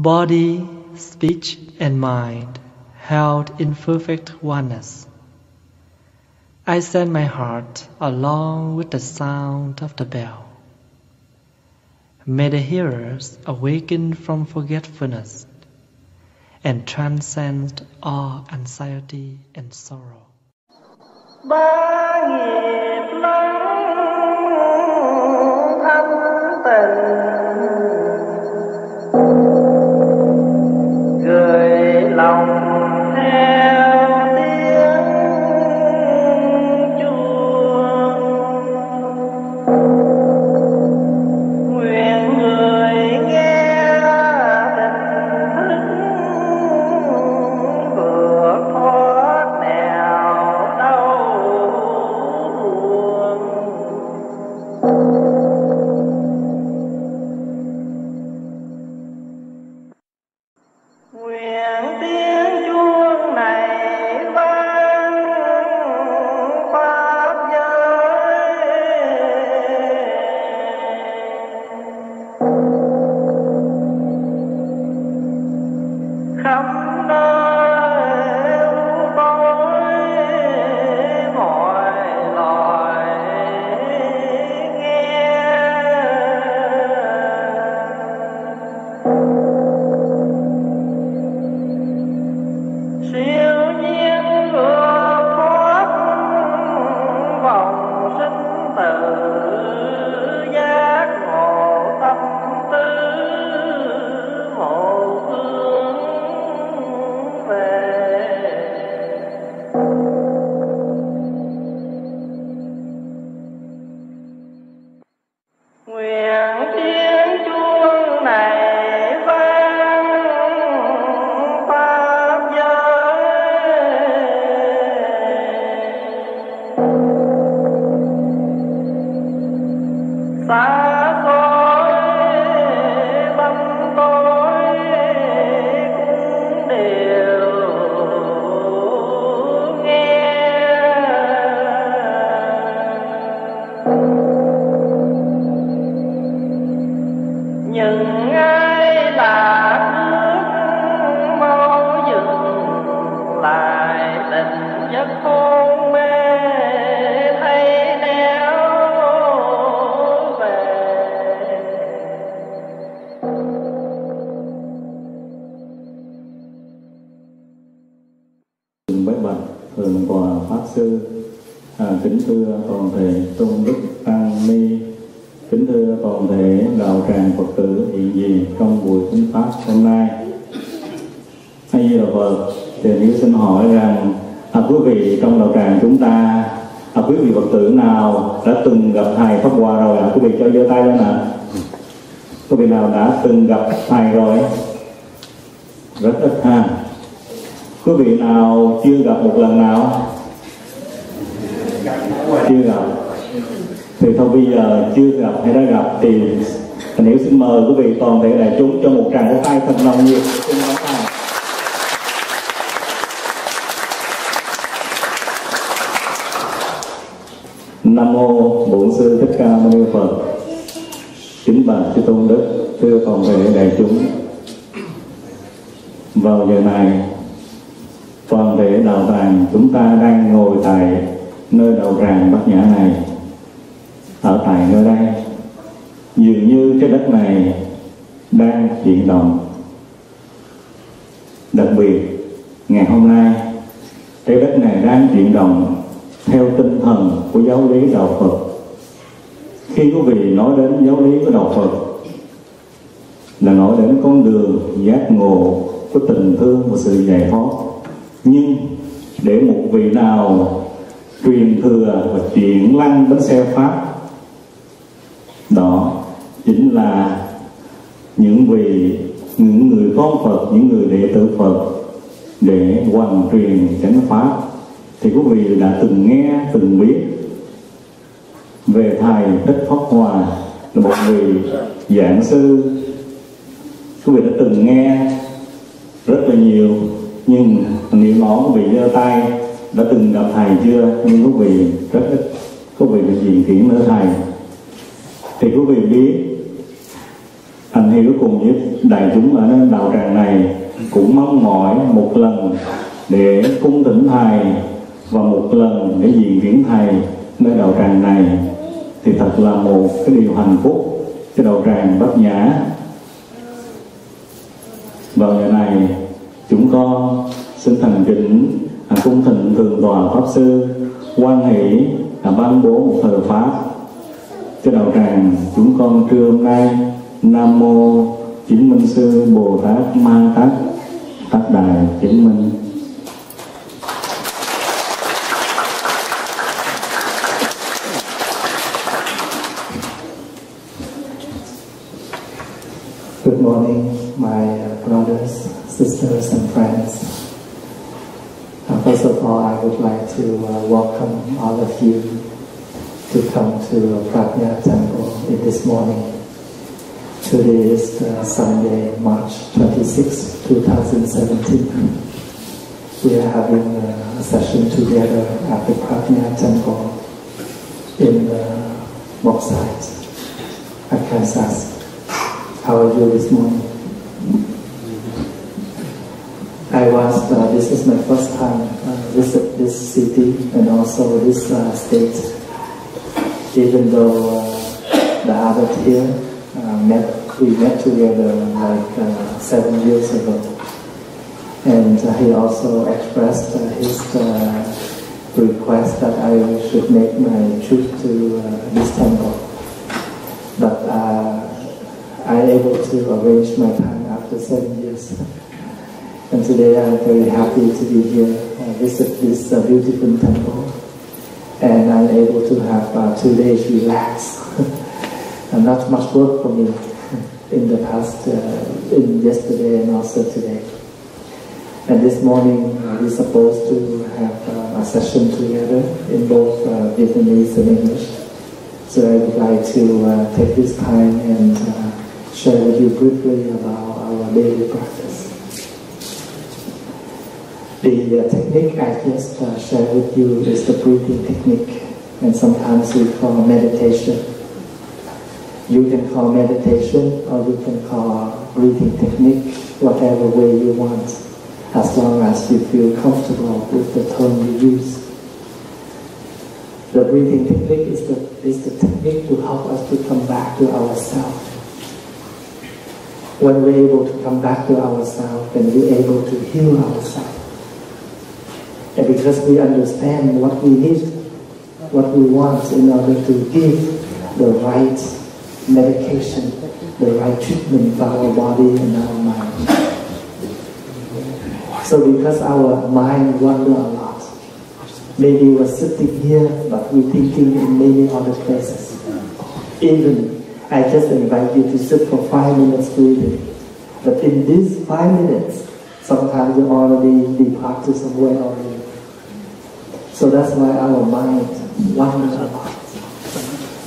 Body, speech, and mind held in perfect oneness. I send my heart along with the sound of the bell. May the hearers awaken from forgetfulness and transcend all anxiety and sorrow. Ba nghiệp lắng thanh tịnh, gửi lòng theo tiếng chuông. Nguyện người nghe tỉnh thức, vượt thoát nẻo đau buồn. Nguyện tiếng chuông này vang pháp giới, khắp nơi u tối mọi loài nghe. Siêu nhiên vượt thoát vòng sinh tử, giác ngộ tâm tư một hướng về. Nguyện tiếng chuông này vang pháp giới, xa xôi tâm tối cũng đều nghe. Những ai là nước mau dừng lại tình giấc hôn mê, thấy néo về. Bái bạch thượng tọa pháp sư, kính thưa toàn thể tôn đức tăng ni, kính thưa toàn thể đạo tràng Phật tử hiện diện trong buổi thính pháp hôm nay. A Di Đà Phật. Thì nếu xin hỏi rằng quý vị trong đạo tràng chúng ta, quý vị Phật tử nào đã từng gặp thầy Phap Hoa rồi? Quý vị cho giơ tay lên ạ. Quý vị nào đã từng gặp thầy rồi? Rất ít ha. Quý vị nào chưa gặp một lần nào? Chưa gặp. Thì thôi bây giờ chưa gặp hay đã gặp thì nếu xin mời quý vị toàn thể đại chúng cho một tràng vỗ tay thật nồng nhiệt. Xin cảm ơn. Nam mô Bổn Sư Thích Ca Mâu Ni Phật. Kính bạch chư tôn đức, thưa toàn thể đại chúng. Vào giờ này, toàn thể đạo tràng chúng ta đang ngồi tại nơi đạo tràng Bát Nhã này. Ở tại nơi đây, dường như cái đất này đang chuyển động. Đặc biệt, ngày hôm nay, cái đất này đang chuyển động theo tinh thần của giáo lý đạo Phật. Khi quý vị nói đến giáo lý của đạo Phật, là nói đến con đường giác ngộ của tình thương và sự giải thoát. Nhưng để một vị nào truyền thừa và chuyển lăng bánh xe Pháp, đó chính là những người con Phật, những người đệ tử Phật để hoàn truyền chánh pháp. Thì quý vị đã từng nghe, từng biết về thầy Thich Phap Hoa, là một người giảng sư. Quý vị đã từng nghe rất là nhiều, nhưng nếu nói quý vị giơ tay đã từng gặp thầy chưa? Nhưng quý vị rất ít quý vị được diện kiến nữa thầy. Thì quý vị biết Thành Hiếu cùng với đại chúng ở đạo tràng này cũng mong mỏi một lần để cung thỉnh Thầy và một lần để diện viếng Thầy nơi đạo tràng này, thì thật là một cái điều hạnh phúc cho đạo tràng Bát Nhã. Vào ngày này chúng con xin thành kính cung thỉnh Thượng tọa Pháp Sư hoan hỷ ban bố một thời pháp cho đạo tràng chúng con trưa hôm nay. Nam mô Chứng Minh Sư Bồ Tát Ma Tát Tát Đại Chứng Minh. Good morning, my brothers, sisters, and friends. First of all, I would like to welcome all of you to come to Phap Hoa Temple in this morning. Today is Sunday, March 26, 2017. We are having a session together at the Phap Hoa Temple in Moksite, Arkansas. How are you this morning? This is my first time visit this city and also this state. Even though the others here we met together like 7 years ago, and he also expressed his request that I should make my trip to this temple, but I'm able to arrange my time after 7 years. And today I'm very happy to be here, visit this beautiful temple, and I'm able to have 2 days relax. And not much work for me in the past, in yesterday and also today. And this morning we're supposed to have a session together in both Vietnamese and English. So I would like to take this time and share with you briefly about our daily practice. The technique I just shared with you is the breathing technique, and sometimes we call meditation. You can call meditation or you can call breathing technique, whatever way you want, as long as you feel comfortable with the term you use. The breathing technique is the technique to help us to come back to ourselves. When we're able to come back to ourselves, then we're able to heal ourselves. And because we understand what we need, what we want in order to give the right medication, the right treatment for our body and our mind. So because our mind wanders a lot, maybe we're sitting here but we're thinking in many other places. Even I just invite you to sit for 5 minutes breathing, but in these 5 minutes, sometimes you already departed somewhere already. So that's why our mind wanders a lot.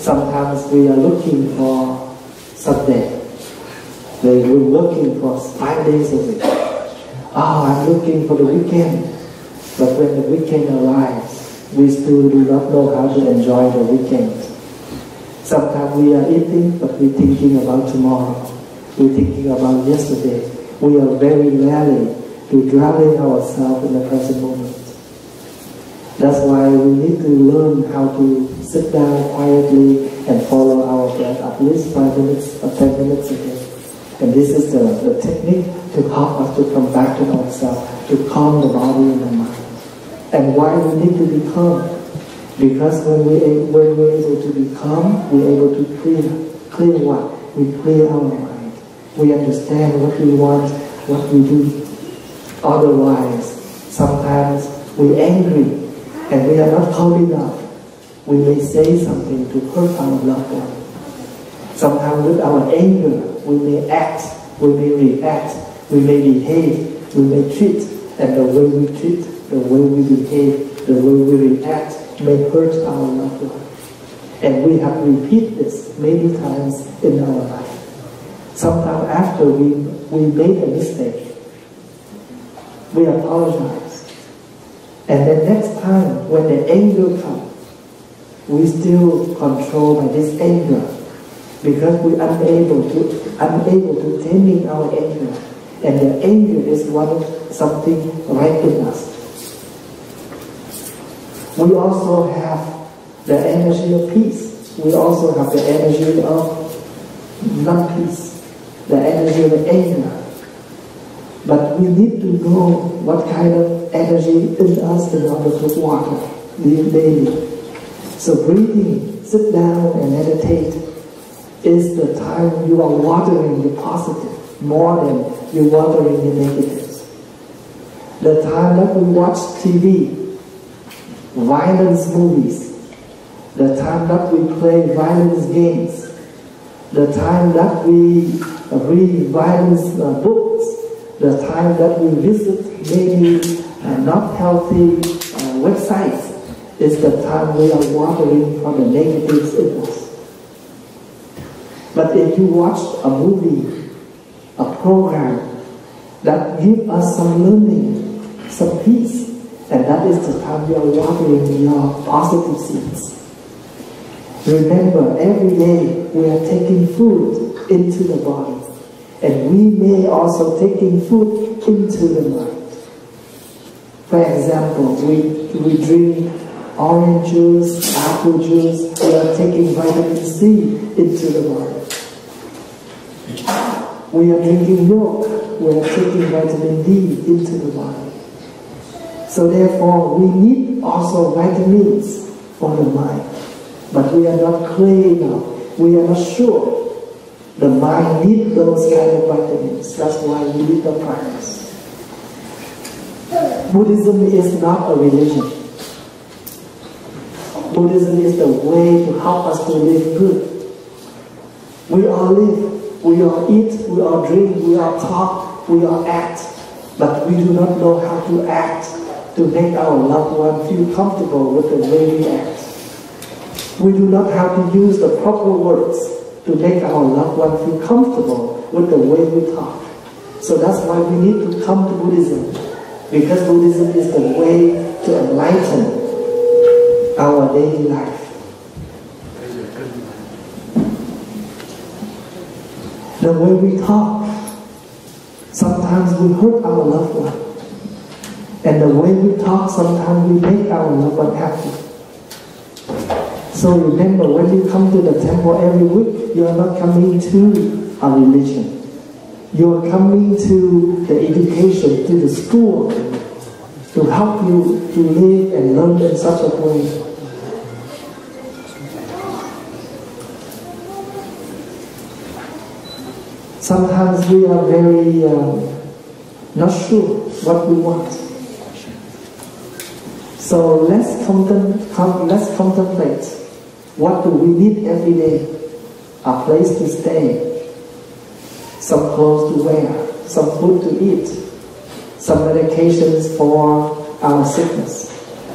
Sometimes we are looking for Sunday. We're looking for 5 days a week. Oh, I'm looking for the weekend. But when the weekend arrives, we still do not know how to enjoy the weekend. Sometimes we are eating, but we're thinking about tomorrow. We're thinking about yesterday. We are very rarely to grounding ourselves in the present moment. That's why we need to learn how to sit down quietly and follow our breath at least 5 minutes or 10 minutes a day. And this is the technique to help us to come back to ourselves, to calm the body and the mind. And why we need to be calm? Because when we're able to be calm, we're able to clear what? We clear our mind. We understand what we want, what we do. Otherwise, sometimes we're angry and we are not calm enough. We may say something to hurt our loved one. Sometimes with our anger, we may act, we may react, we may behave, we may treat, and the way we treat, the way we behave, the way we react may hurt our loved one. And we have repeated this many times in our life. Sometimes after we made a mistake, we apologize. And then next time, when the anger comes, we still control by this anger. because we unable to taming our anger, and the anger is something right in us. We also have the energy of peace. We also have the energy of non-peace, the energy of anger. But we need to know what kind of energy in us in order to water daily. So breathing, sit down and meditate is the time you are watering the positive more than you're watering the negatives. The time that we watch TV, violence movies, the time that we play violence games, the time that we read violence books, the time that we visit maybe not healthy websites, is the time we are watering for the negatives in us. But if you watch a movie, a program that gives us some learning, some peace, and that is the time you are watering your positive seeds. Remember, every day we are taking food into the body, and we may also taking food into the mind. For example, we drink orange juice, apple juice, we are taking vitamin C into the body. We are drinking milk, we are taking vitamin D into the body. So therefore, we need also vitamins for the mind. But we are not clear enough. We are not sure. The mind needs those kind of vitamins. That's why we need the practice. Buddhism is not a religion. Buddhism is the way to help us to live good. We all live, we all eat, we all drink, we all talk, we all act. But we do not know how to act to make our loved one feel comfortable with the way we act. We do not have to use the proper words to make our loved one feel comfortable with the way we talk. So that's why we need to come to Buddhism, because Buddhism is the way to enlighten our daily life. The way we talk, sometimes we hurt our loved one. And the way we talk, sometimes we make our loved one happy. So remember, when you come to the temple every week, you are not coming to a religion. You are coming to the education, to the school, to help you to live and learn in such a way. Sometimes we are very not sure what we want. So let's contemplate. What do we need every day? A place to stay, some clothes to wear, some food to eat, some medications for our sickness.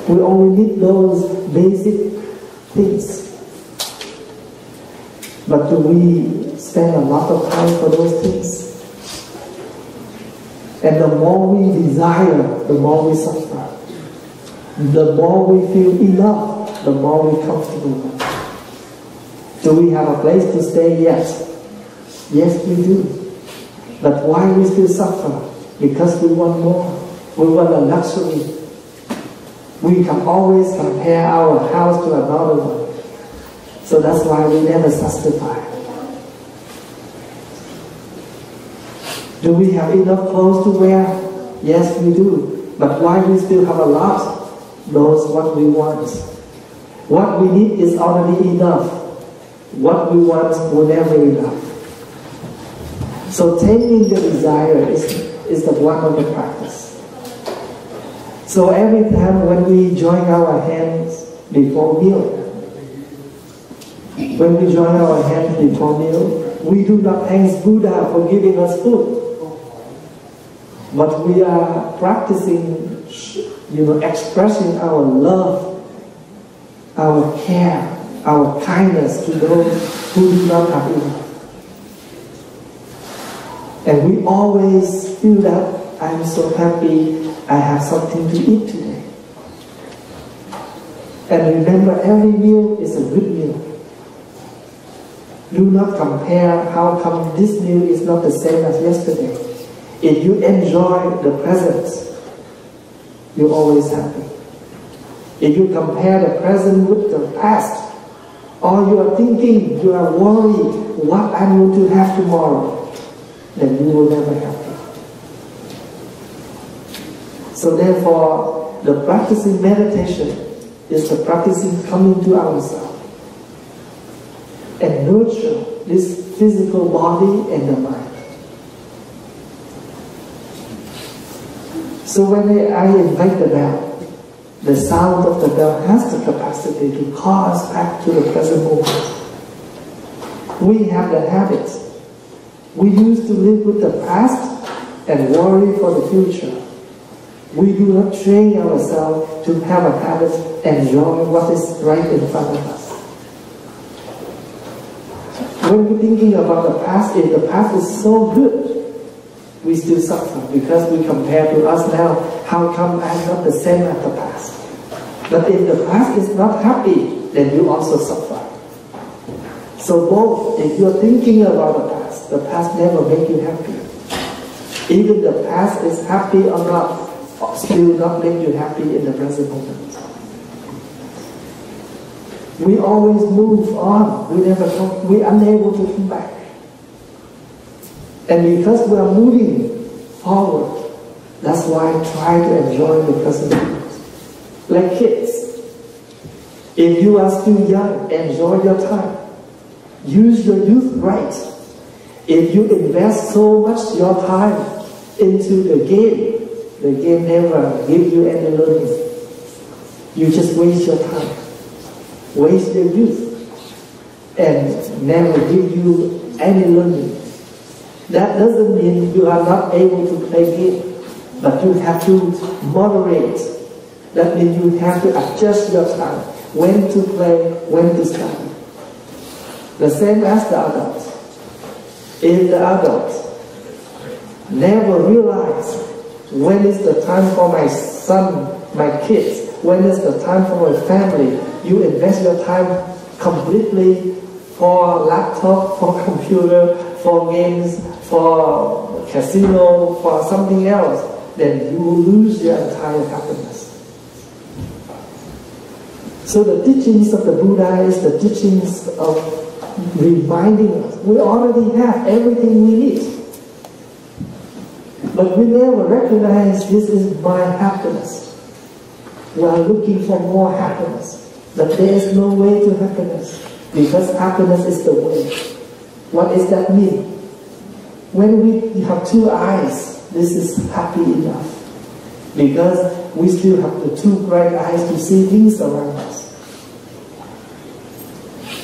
We only need those basic things. But do we spend a lot of time for those things? And the more we desire, the more we suffer. The more we feel enough, the more we're comfortable. Do we have a place to stay? Yes. Yes, we do. But why we still suffer? Because we want more. We want a luxury. We can always compare our house to another one. So that's why we never satisfy. Do we have enough clothes to wear? Yes, we do. But why we still have a lot? Those what we want. What we need is already enough. What we want will never enough. So taming the desire is the one of the practice. So every time when we join our hands before meal, we do not thank Buddha for giving us food. But we are practicing, expressing our love, our care, our kindness to those who do not have enough. And we always feel that I'm so happy I have something to eat today. And remember, every meal is a good meal. Do not compare how come this meal is not the same as yesterday. If you enjoy the present, you're always happy. If you compare the present with the past, or you are thinking, you are worried what I'm going to have tomorrow, then you will never happy. So therefore, the practicing meditation is the practicing coming to ourselves and nurture this physical body and the mind. So when I invite the bell, the sound of the bell has the capacity to call us back to the present moment. We have the habit. We used to live with the past and worry for the future. We do not train ourselves to have a habit and enjoy what is right in front of us. When we're thinking about the past, if the past is so good, we still suffer because we compare to us now, how come I'm not the same as the past? But if the past is not happy, then you also suffer. So both, if you're thinking about the past never make you happy. Even the past is happy or not, still not make you happy in the present moment. We always move on. We're unable to come back. And because we are moving forward, that's why I try to enjoy the present moment. Like kids, if you are still young, enjoy your time. Use your youth right. If you invest so much your time into the game never give you any learning. You just waste your time, waste your youth, and never give you any learning. That doesn't mean you are not able to play game, but you have to moderate. That means you have to adjust your time, when to play, when to study. The same as the adult. If the adult never realize when is the time for my son, my kids, when is the time for my family, you invest your time completely for laptop, for computer, for games, for casino, for something else, then you will lose your entire happiness. So the teachings of the Buddha is the teachings of reminding us we already have everything we need. But we never recognize this is my happiness. We are looking for more happiness. But there is no way to happiness, because happiness is the way. What does that mean? When we have two eyes, this is happy enough, because we still have the two bright eyes to see things around us.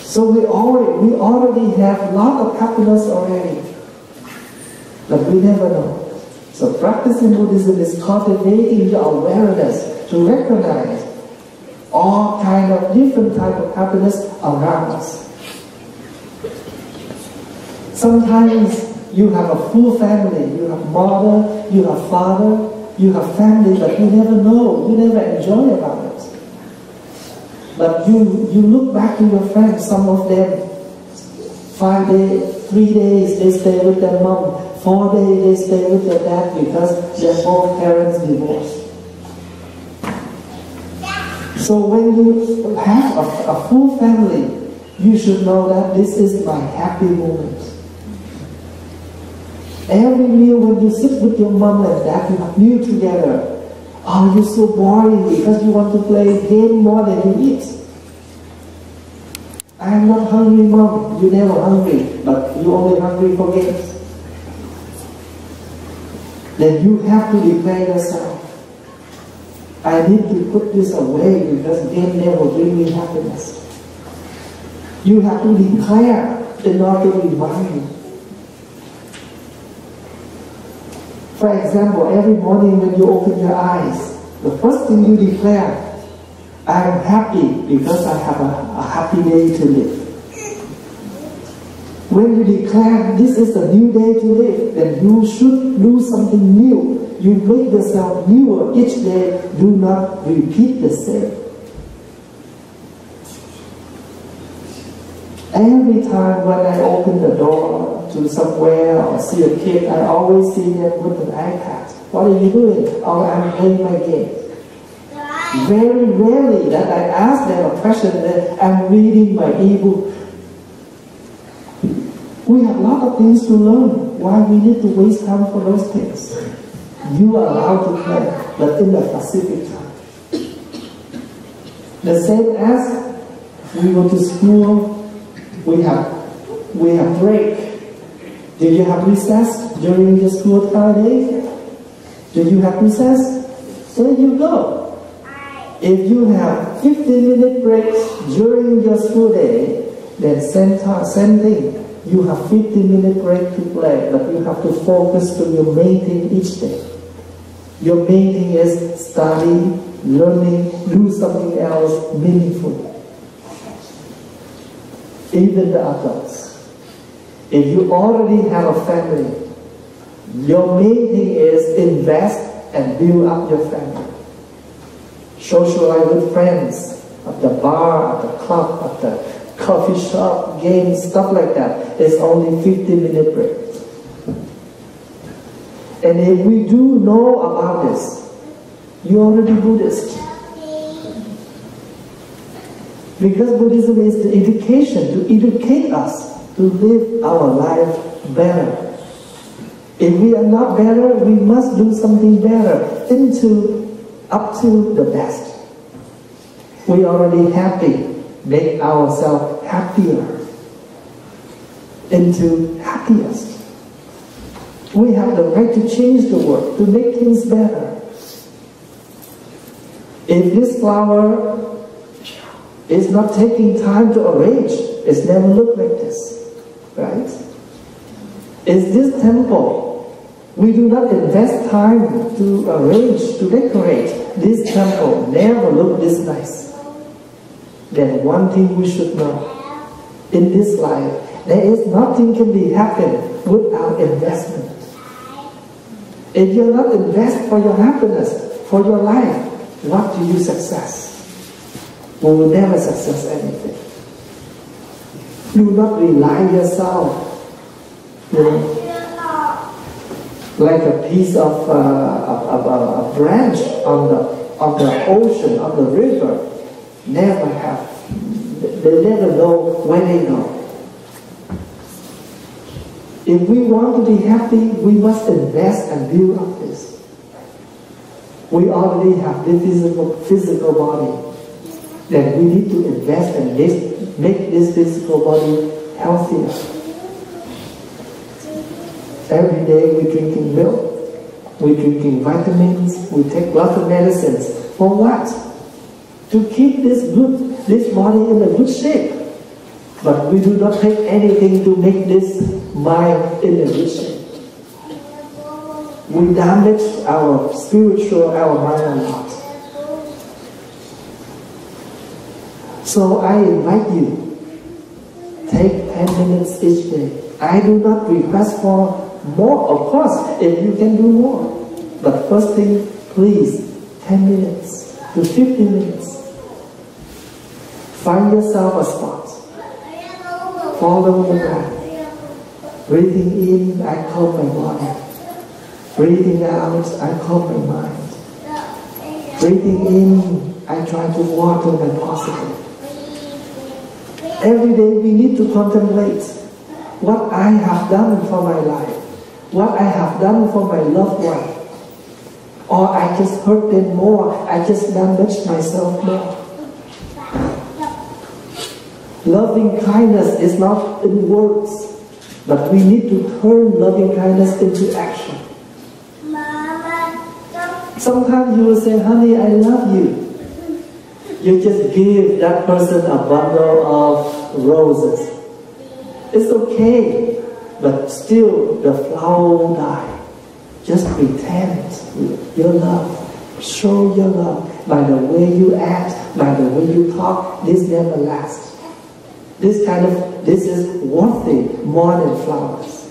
So we already have a lot of happiness already, but we never know. So practicing Buddhism is cultivating the awareness to recognize all kind of different type of happiness around us. Sometimes you have a full family, you have mother, you have father, you have family, but you never know, you never enjoy about it. But you look back to your friends, some of them, 5 days, 3 days, they stay with their mom, 4 days they stay with their dad because their both parents divorced. So when you have a full family, you should know that this is my happy moment. Every meal when you sit with your mom and dad, you have meal together. Oh, you're so boring because you want to play game more than you eat. I'm not hungry, mom. You're never hungry, but you're only hungry for games. Then you have to declare yourself, I need to put this away because game never bring me happiness. You have to declare in order to remind you. For example, every morning when you open your eyes, the first thing you declare, I am happy because I have a happy day to live. When you declare this is a new day to live, then you should do something new. You make yourself newer each day. Do not repeat the same. Every time when I open the door to somewhere or see a kid, I always see them with an iPad. What are you doing? Oh, I'm playing my game. Very rarely that I ask them a question that I'm reading my ebook. We have a lot of things to learn. Why we need to waste time for those things? You are allowed to play, but in a specific time. The same as we go to school, we have break. Do you have recess during the school holidays? Do you have recess? There you go. If you have 15-minute breaks during your school day, then same thing. You have 15-minute break to play, but you have to focus to your main thing each day. Your main thing is study, learning, do something else meaningful. Even the adults. If you already have a family, your main thing is invest and build up your family. Socialize with friends at the bar, at the club, at the coffee shop, games, stuff like that. It's only 15-minute break. And if we do know about this, you're already Buddhist. Because Buddhism is the education, to educate us to live our life better. If we are not better, we must do something better up to the best. We already happy. Make ourselves happier into happiest. We have the right to change the world, to make things better. If this flower is not taking time to arrange, it's never looked like this, right? Is this temple, we do not invest time to arrange, to decorate, this temple never looked this nice. Then one thing we should know, in this life, there is nothing can be happen without investment. If you're not invest for your happiness, for your life, what do you success? We will never success anything. Do not rely yourself, like a piece of a branch on the ocean, on the river. Never have. They never know where they go. If we want to be happy, we must invest and build up this. We already have this physical body. Then we need to invest and make this physical body healthier. Every day we're drinking milk, we're drinking vitamins, we take lots of medicines. For what? To keep this body in a good shape. But we do not take anything to make this mind in a good shape. We damage our spiritual, our mind a lot. So I invite you, take 10 minutes each day. I do not request for more, of course, if you can do more. But first thing, please, 10 minutes to 15 minutes. Find yourself a spot. Follow the breath. Breathing in, I calm my body. Breathing out, I calm my mind. Breathing in, I try to water my positive. Every day we need to contemplate what I have done for my life, what I have done for my loved one. Or I just hurt them more, I just damaged myself more. Loving kindness is not in words, but we need to turn loving kindness into action. Sometimes you will say, honey, I love you. You just give that person a bundle of roses. It's okay, but still the flower will die. Just pretend your love. Show your love by the way you act, by the way you talk. This never lasts. This is worthy more than flowers.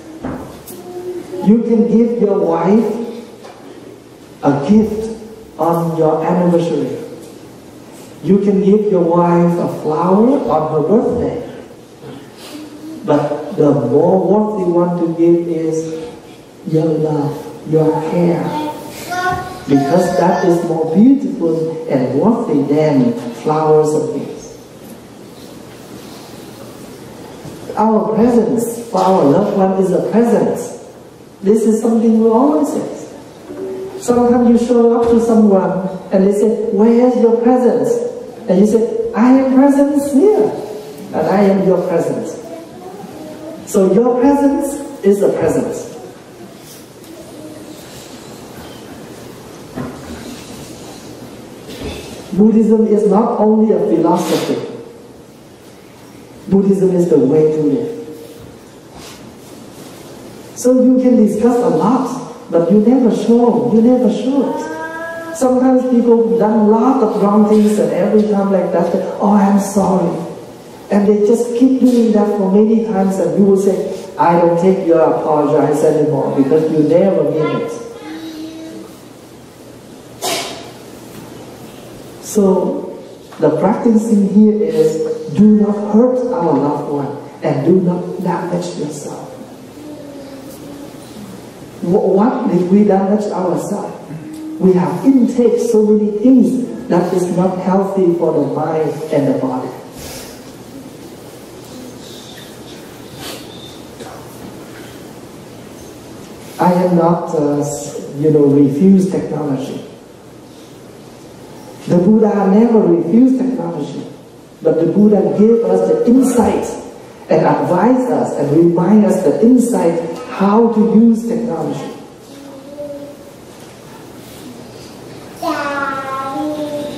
You can give your wife a gift on your anniversary. You can give your wife a flower on her birthday. But the more worthy one to give is your love, your care. Because that is more beautiful and worthy than flowers and gifts. Our presence for our loved one is a presence. This is something we always say. Sometimes you show up to someone and they say, "Where's your presence?" And you say, "I am presence here, and I am your presence." So your presence is a presence. Buddhism is not only a philosophy. Buddhism is the way to live. So you can discuss a lot, but you never show it. Sometimes people have done a lot of wrong things, and every time like that, "Oh, I'm sorry." And they just keep doing that for many times, and you will say, "I don't take your apologize anymore," because you never mean it. So the practicing here is do not hurt our loved one and do not damage yourself. What did we damage ourselves? We have intake so many things that is not healthy for the mind and the body. I am not, refuse technology. The Buddha never refused technology, but the Buddha gave us the insight and advised us and remind us the insight how to use technology.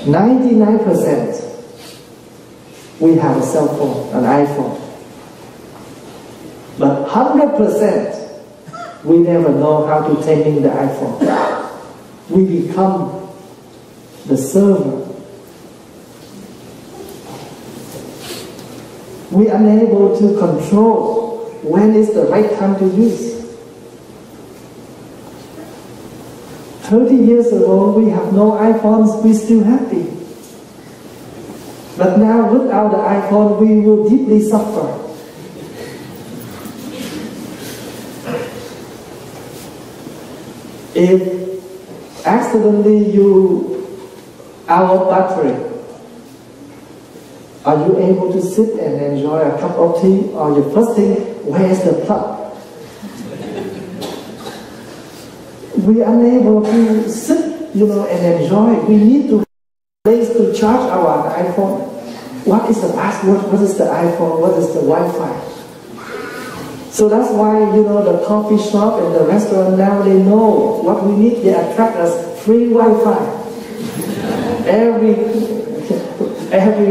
99% we have a cell phone, an iPhone. But 100% we never know how to taming the iPhone. We become the server. We are unable to control when is the right time to use. 30 years ago, we have no iPhones, we still happy. But now, without the iPhone, we will deeply suffer. If accidentally you out of battery, are you able to sit and enjoy a cup of tea? Or you first think, where's the plug? We are unable to sit, and enjoy. We need to place to charge our iPhone. What is the password? What is the iPhone? What is the Wi-Fi? So that's why, the coffee shop and the restaurant now, they know what we need. They attract us free Wi-Fi. Every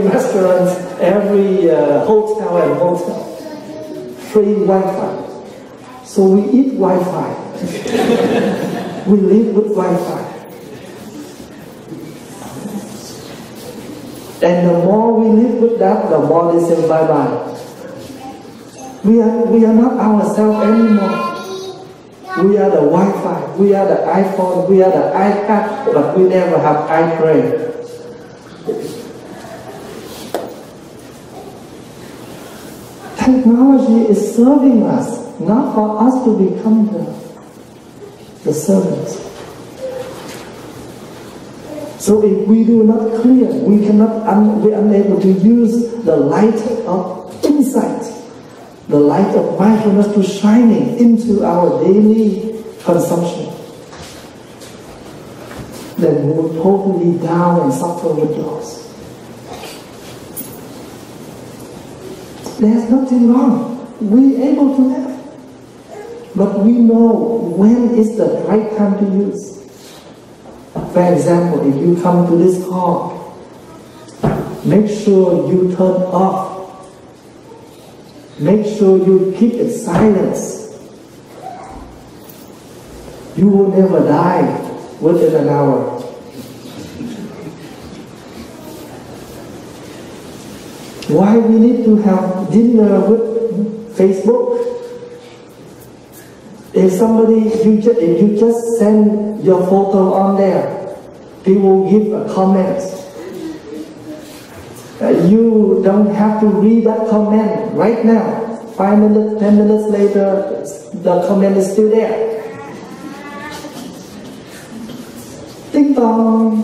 restaurant, every hotel and motel, free Wi-Fi. So we eat Wi-Fi. We live with Wi-Fi. And the more we live with that, the more they say bye-bye. We are not ourselves anymore. We are the Wi-Fi, we are the iPhone, we are the iPad, but we never have iPray. Technology is serving us, not for us to become the servants. So if we do not clear, we are unable to use the light of insight, the light of mindfulness to shining into our daily consumption. Then we will totally down and suffer with loss. There's nothing wrong. We're able to have. But we know when is the right time to use. For example, if you come to this hall, make sure you turn off. Make sure you keep it silence. You will never die within an hour. Why we need to have dinner with Facebook? If you just send your photo on there, people give a comment. You don't have to read that comment right now. 5 minutes, 10 minutes later, the comment is still there. Ding dong.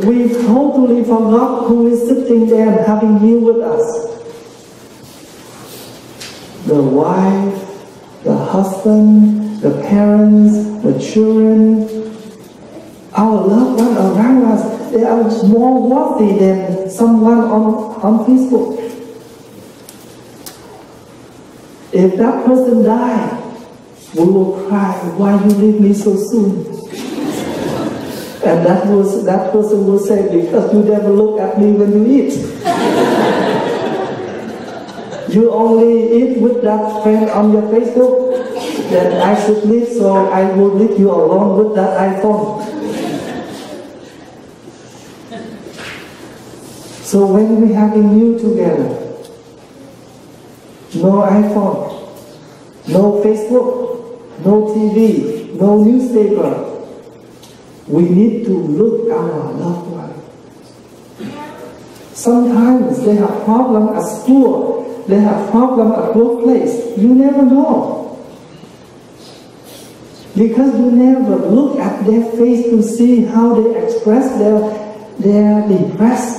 We totally forgot who is sitting there and having meal with us. The wife, the husband, the parents, the children, our loved ones around us, they are more worthy than someone on Facebook. If that person died, we will cry, why you leave me so soon? And that person will say, because you never look at me when you eat. You only eat with that friend on your Facebook, then I should leave, so I will leave you alone with that iPhone. So when we having meal together, no iPhone, no Facebook, no TV, no newspaper, we need to look our loved one. Sometimes they have problem at school, they have problem at workplace. You never know. Because you never look at their face to see how they express their depressed,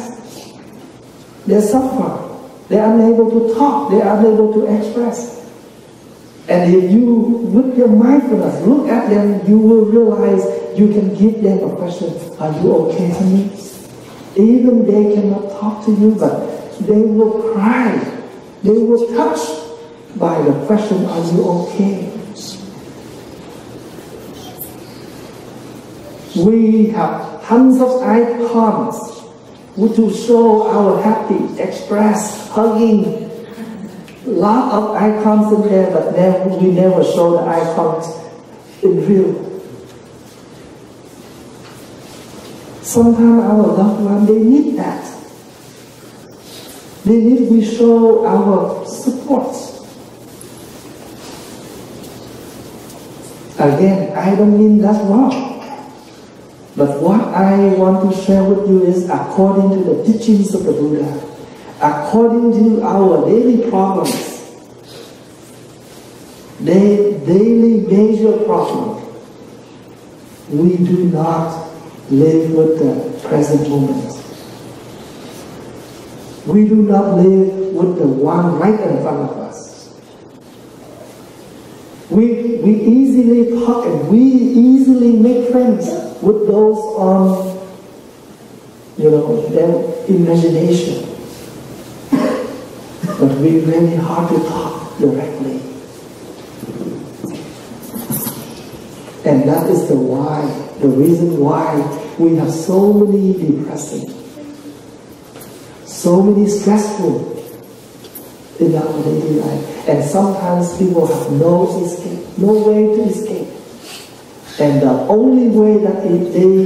they suffer, they are unable to talk, they are unable to express. And if you, with your mindfulness, look at them, you will realize you can give them a question, are you okay, honey? Even they cannot talk to you, but they will cry. They will touch by the question, are you okay? We have tons of icons to show our happy, express, hugging. Lot of icons in there, but we never show the icons in real. Sometimes our loved ones, they need that. They need we show our support. Again, I don't mean that's wrong. But what I want to share with you is according to the teachings of the Buddha, according to our daily problems, daily major problem, we do not live with the present moment. We do not live with the one right in front of us. We easily talk and we easily make friends with those on, their imagination. But we really hard to talk directly. And that is the reason why we have so many depressing, so many stressful in our daily life. And sometimes people have no escape, no way to escape. And the only way that they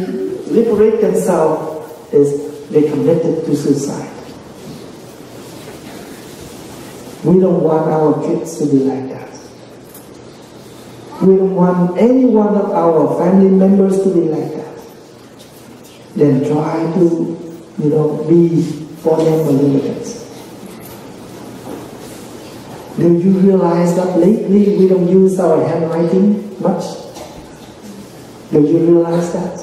liberate themselves is they committed to suicide. We don't want our kids to be like that. We don't want any one of our family members to be like that. Then try to, be for them a little bit. Do you realize that lately we don't use our handwriting much? Do you realize that?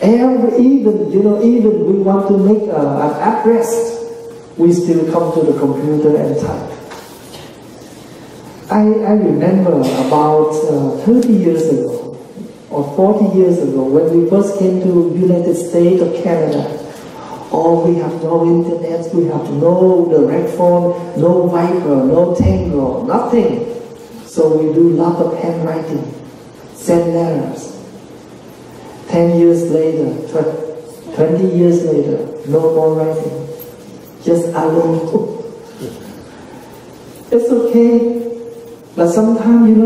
Even we want to make an address, we still come to the computer and type. I remember about 30 years ago, or 40 years ago, when we first came to United States or Canada. We have no internet, we have no direct phone, no Viber, no Tango, nothing. So we do a lot of handwriting, send letters. 10 years later, 20 years later, no more writing. Just alone. It's okay. But sometimes,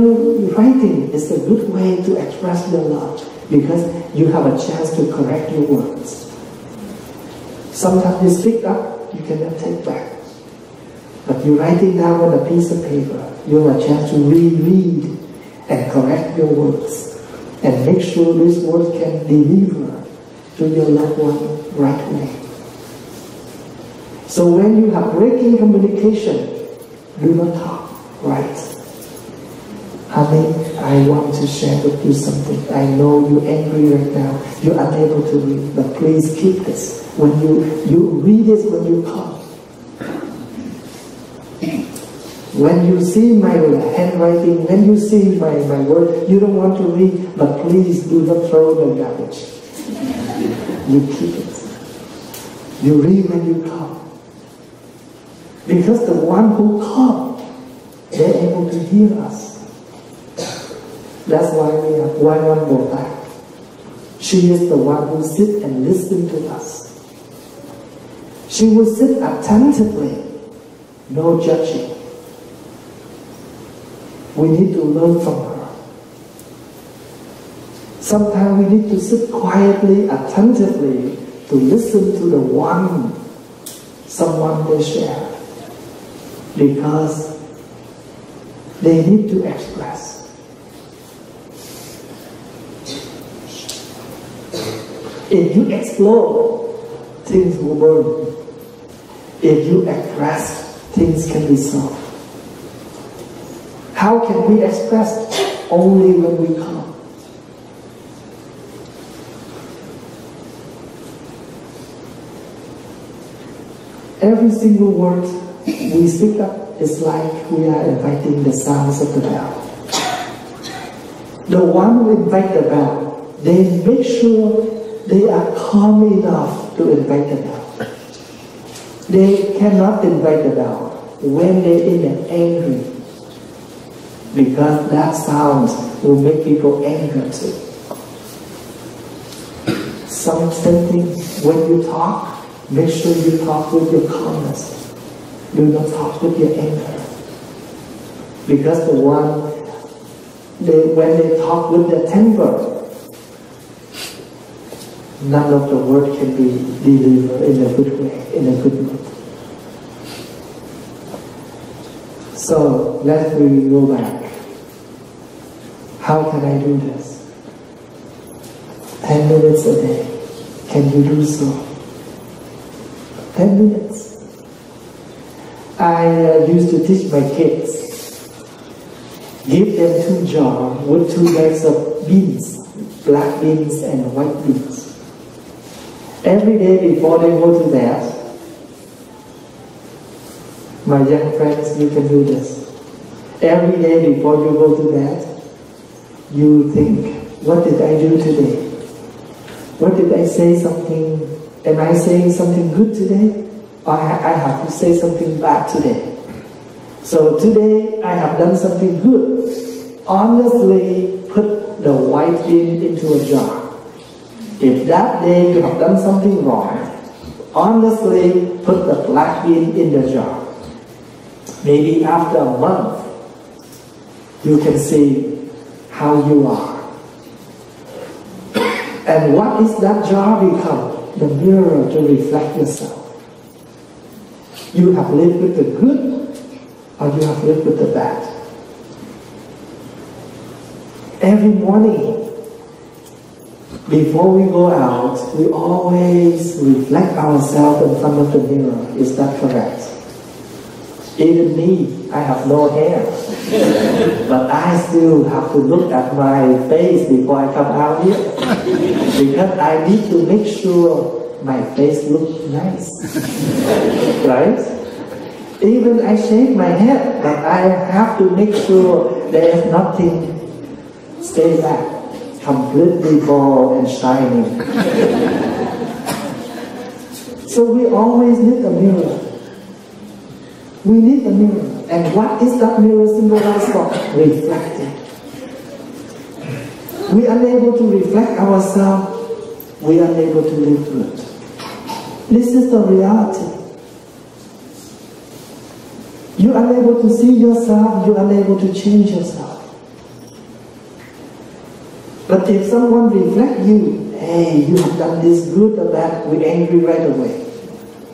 writing is a good way to express your love because you have a chance to correct your words. Sometimes you speak up, you cannot take back. But you're writing down on a piece of paper, you have a chance to reread and correct your words and make sure this word can deliver to your loved one right away. So when you have breaking communication, do not talk, right? Honey, I want to share with you something. I know you're angry right now. You're unable to read, but please keep this. When you read it when you come. When you see my handwriting, when you see my word, you don't want to read, but please do not throw the garbage. You keep it. You read when you come. Because the one who comes, they're able to hear us. That's why we have one Bồ-Tát. She is the one who sits and listens to us. She will sit attentively, no judging. We need to learn from her. Sometimes we need to sit quietly, attentively, to listen to the one, someone they share. Because they need to express. If you explode, things will burn. If you express, things can be solved. How can we express? Only when we come. Every single word we speak up is like we are inviting the sounds of the bell. The one who invite the bell, they make sure they are calm enough to invite the bell. They cannot invite the bell when they're in an angry, because that sound will make people angry too. Something when you talk, make sure you talk with your calmness. Do not talk with your anger. Because the one, when they talk with their temper, none of the word can be delivered in a good way, in a good mood. So let me go back. How can I do this? 10 minutes a day. Can you do so? 10 minutes. I used to teach my kids. Give them 2 jars with 2 bags of beans, black beans and white beans. Every day before they go to bed, my young friends, you can do this. Every day before you go to bed, you think, what did I do today? What did I say something? Am I saying something good today? Or I have to say something bad today? So today I have done something good. Honestly, put the white bean into a jar. If that day you have done something wrong, honestly put the black bean in the jar. Maybe after a month, you can see how you are. And what is that jar become? The mirror to reflect yourself. You have lived with the good, or you have lived with the bad. Every morning, before we go out, we always reflect ourselves in front of the mirror. Is that correct? Even me, I have no hair. But I still have to look at my face before I come out here. Because I need to make sure my face looks nice. Right? Even I shave my head, but I have to make sure there is nothing stay back. Completely bald and shining. So we always need a mirror. We need a mirror. And what is that mirror symbolized for? Reflecting. We are unable to reflect ourselves. We are unable to live good. This is the reality. You are unable to see yourself. You are unable to change yourself. But if someone reflects you, hey, you have done this good or bad, we're angry right away.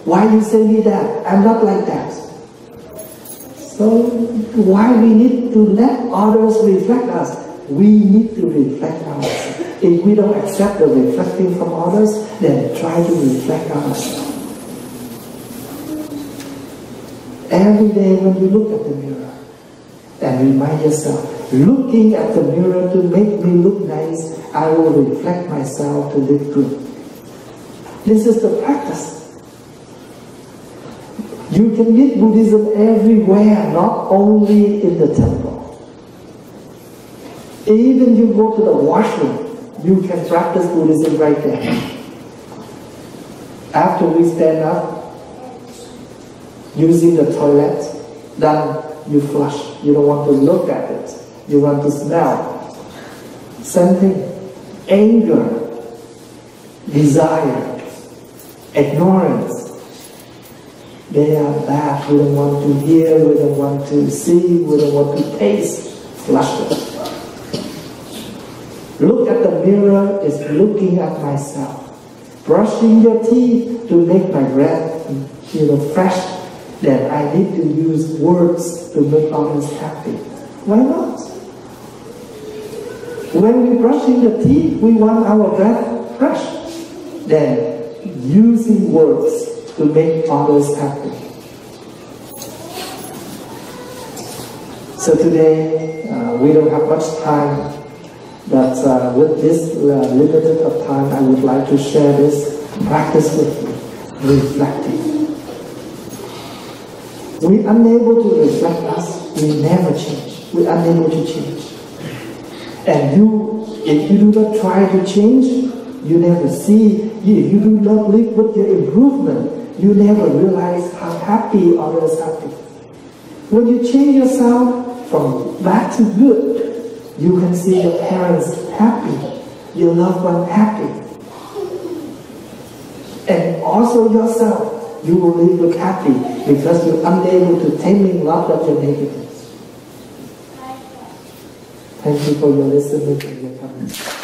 Why you say me that? I'm not like that. So why we need to let others reflect us? We need to reflect ourselves. If we don't accept the reflecting from others, then try to reflect ourselves. Every day when you look at the mirror, and remind yourself, looking at the mirror to make me look nice, I will reflect myself to live good. This is the practice. You can meet Buddhism everywhere, not only in the temple. Even you go to the washroom, you can practice Buddhism right there. After we stand up, using the toilet, then you flush. You don't want to look at it. You want to smell. Same thing. Anger, desire, ignorance. They are bad. We don't want to hear, we don't want to see, we don't want to taste. Flush it. Look at the mirror is looking at myself. Brushing your teeth to make my breath, fresh. Then I need to use words to make others happy. Why not? When we're brushing the teeth, we want our breath fresh. Then using words to make others happy. So today, we don't have much time, but with this limited of time, I would like to share this practice with you, reflecting. We're unable to reflect us, we never change. We're unable to change. And if you do not try to change, you never see. If you do not live with your improvement, you never realize how happy others are happy. When you change yourself from bad to good, you can see your parents happy, your loved one happy. And also yourself. You will live with happy because you're unable to taming lot of your negatives. Thank you for your listening and your comments.